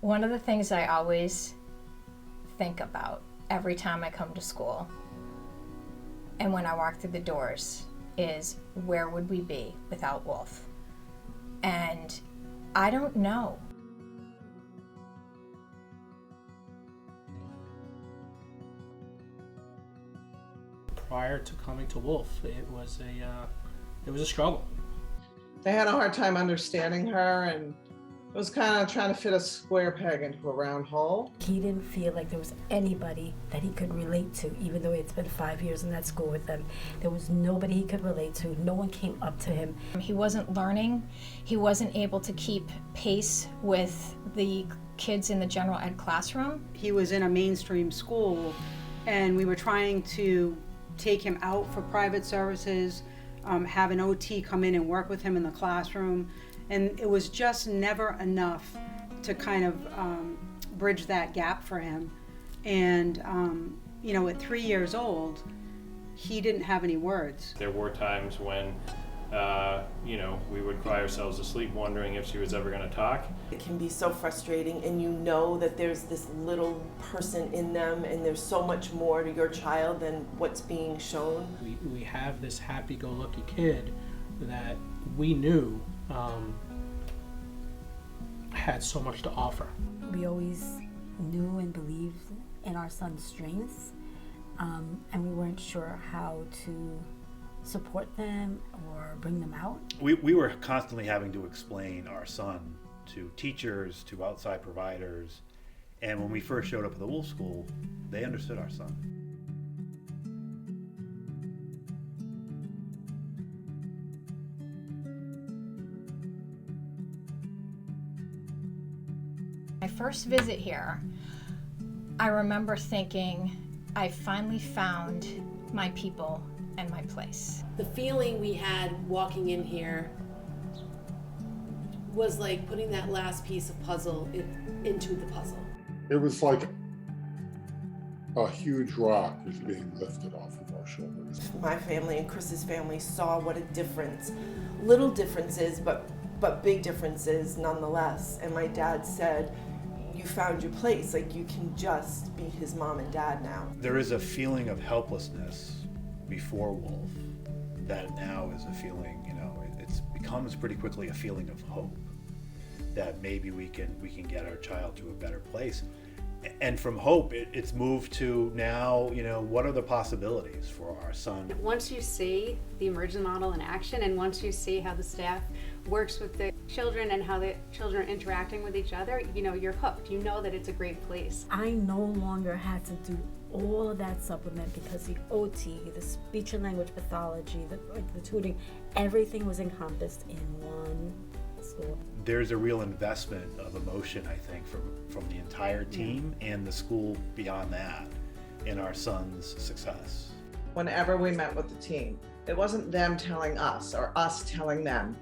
One of the things I always think about every time I come to school and when I walk through the doors is, where would we be without Wolf? And I don't know. Prior to coming to Wolf, it was a struggle. They had a hard time understanding her, and it was kind of trying to fit a square peg into a round hole. He didn't feel like there was anybody that he could relate to, even though it's been 5 years in that school with them. There was nobody he could relate to. No one came up to him. He wasn't learning. He wasn't able to keep pace with the kids in the general ed classroom. He was in a mainstream school, and we were trying to take him out for private services, have an OT come in and work with him in the classroom. And it was just never enough to kind of bridge that gap for him. And, at 3 years old, he didn't have any words. There were times when, we would cry ourselves to sleep wondering if she was ever going to talk. It can be so frustrating, and you know that there's this little person in them, and there's so much more to your child than what's being shown. We have this happy-go-lucky kid that we knew had so much to offer. We always knew and believed in our son's strengths, and we weren't sure how to support them or bring them out. We were constantly having to explain our son to teachers, to outside providers, and when we first showed up at the Wolf School, they understood our son. My first visit here, I remember thinking, I finally found my people and my place. The feeling we had walking in here was like putting that last piece of puzzle into the puzzle. It was like a huge rock was being lifted off of our shoulders. My family and Chris's family saw what a difference, little differences, but big differences nonetheless. And my dad said, you found your place, like you can just be his mom and dad now. There is a feeling of helplessness before Wolf that now is a feeling, it becomes pretty quickly a feeling of hope that maybe we can get our child to a better place. And from hope, it's moved to now, what are the possibilities for our son? Once you see the emergent model in action, and once you see how the staff works with the children and how the children are interacting with each other, you're hooked. You know that it's a great place. I no longer had to do all of that supplement because the OT, the speech and language pathology, the tutoring, everything was encompassed in one school. There's a real investment of emotion, I think, from the entire team and the school beyond that in our son's success. Whenever we met with the team, it wasn't them telling us or us telling them.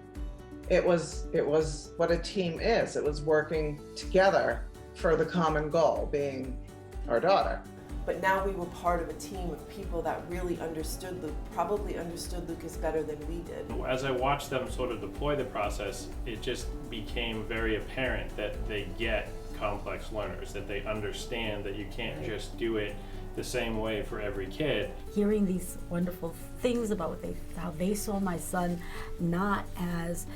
It was what a team is. It was working together for the common goal, being our daughter. But now we were part of a team of people that really understood Luke, probably understood Lucas better than we did. As I watched them sort of deploy the process, it just became very apparent that they get complex learners, that they understand that you can't just do it the same way for every kid. Hearing these wonderful things about how they saw my son not as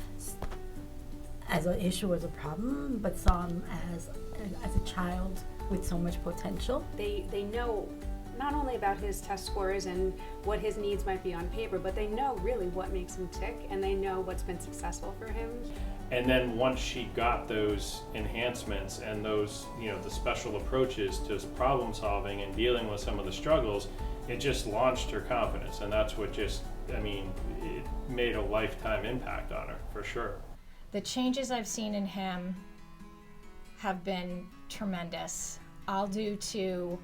an issue or as a problem, but saw him as a child with so much potential. They know not only about his test scores and what his needs might be on paper, but they know really what makes him tick, and they know what's been successful for him. And then once she got those enhancements and those, the special approaches to problem solving and dealing with some of the struggles, it just launched her confidence. And that's what it made a lifetime impact on her, for sure. The changes I've seen in him have been tremendous, all due to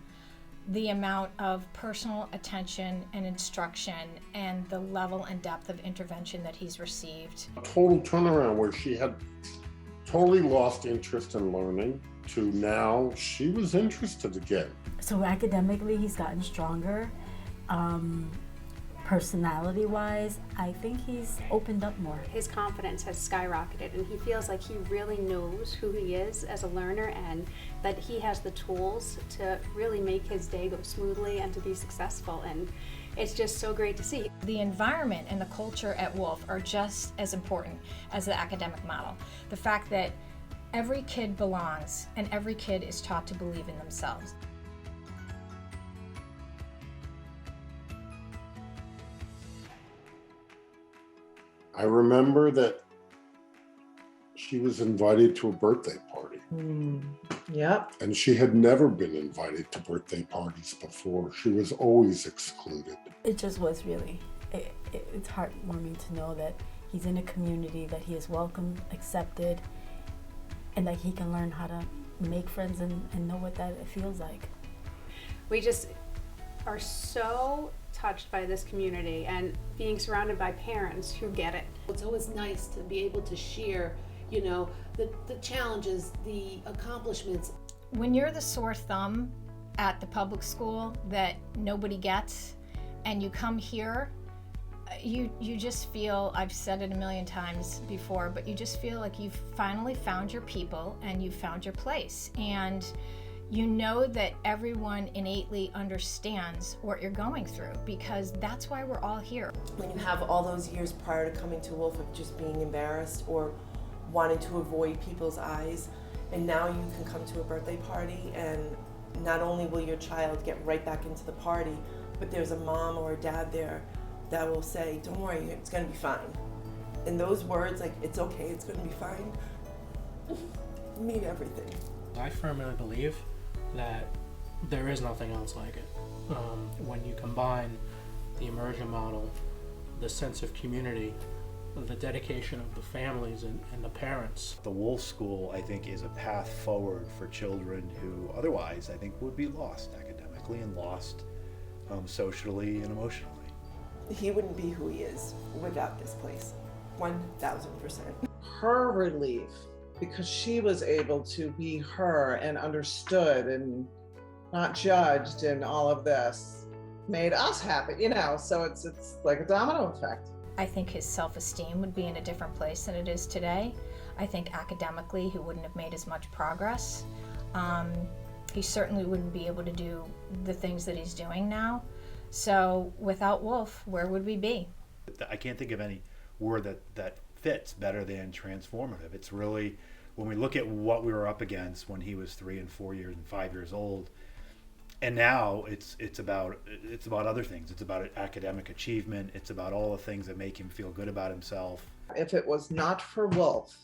the amount of personal attention and instruction and the level and depth of intervention that he's received. A total turnaround where she had totally lost interest in learning to now she was interested again. So academically, he's gotten stronger. personality-wise, I think he's opened up more. His confidence has skyrocketed, and he feels like he really knows who he is as a learner, and that he has the tools to really make his day go smoothly and to be successful. And it's just so great to see. The environment and the culture at Wolf are just as important as the academic model. The fact that every kid belongs and every kid is taught to believe in themselves. I remember that she was invited to a birthday party. Yep. And she had never been invited to birthday parties before. She was always excluded. It just was really, it's heartwarming to know that he's in a community, that he is welcome, accepted, and that he can learn how to make friends and know what that feels like. We just are so touched by this community and being surrounded by parents who get it. It's always nice to be able to share, you know, the challenges, the accomplishments. When you're the sore thumb at the public school that nobody gets, and you come here, you just feel, I've said it a million times before, but you just feel like you've finally found your people and you've found your place. And you know that everyone innately understands what you're going through, because that's why we're all here. When you have all those years prior to coming to Wolf of just being embarrassed or wanting to avoid people's eyes, and now you can come to a birthday party, and not only will your child get right back into the party, but there's a mom or a dad there that will say, don't worry, it's gonna be fine. And those words, like, it's okay, it's gonna be fine, mean everything. I firmly believe that there is nothing else like it. When you combine the immersion model, the sense of community, the dedication of the families and the parents. The Wolf School, I think, is a path forward for children who otherwise, I think, would be lost academically and lost socially and emotionally. He wouldn't be who he is without this place, 1000%. Her relief, because she was able to be her and understood and not judged and all of this, made us happy, you know, so it's like a domino effect. I think his self-esteem would be in a different place than it is today. I think academically he wouldn't have made as much progress. He certainly wouldn't be able to do the things that he's doing now. So without Wolf, where would we be? I can't think of any word that fits better than transformative. It's really, when we look at what we were up against when he was 3 and 4 years and 5 years old, and now it's about other things. It's about academic achievement. It's about all the things that make him feel good about himself. If it was not for Wolf,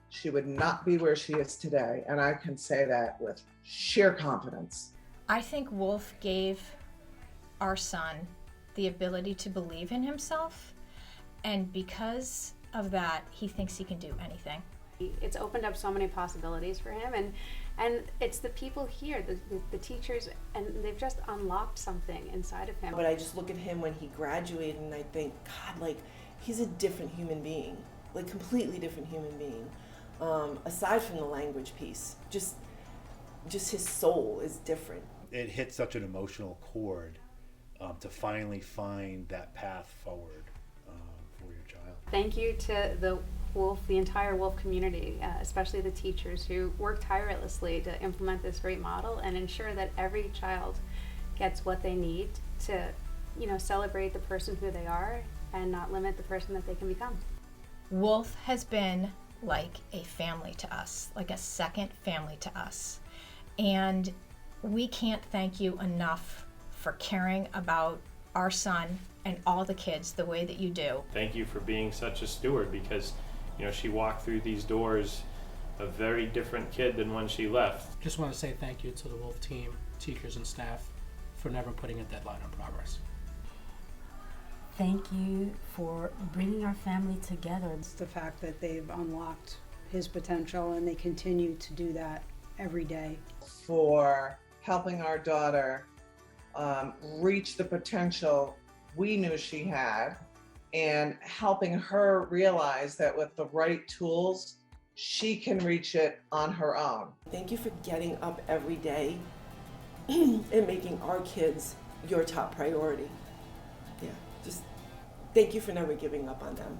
she would not be where she is today. And I can say that with sheer confidence. I think Wolf gave our son the ability to believe in himself, and because of that, he thinks he can do anything. It's opened up so many possibilities for him, and it's the people here, the teachers, and they've just unlocked something inside of him. But I just look at him when he graduated and I think, God, like, he's a different human being, like completely different human being. Aside from the language piece, just his soul is different. It hit such an emotional chord to finally find that path forward for your child. Thank you to the entire Wolf community, especially the teachers who work tirelessly to implement this great model and ensure that every child gets what they need to, celebrate the person who they are and not limit the person that they can become. Wolf has been like a family to us, like a second family to us. And we can't thank you enough for caring about our son and all the kids the way that you do. Thank you for being such a steward, because she walked through these doors a very different kid than when she left. Just want to say thank you to the Wolf team, teachers and staff, for never putting a deadline on progress. Thank you for bringing our family together. It's the fact that they've unlocked his potential and they continue to do that every day. For helping our daughter reach the potential we knew she had, and helping her realize that with the right tools, she can reach it on her own. Thank you for getting up every day and making our kids your top priority. Yeah. thank you for never giving up on them.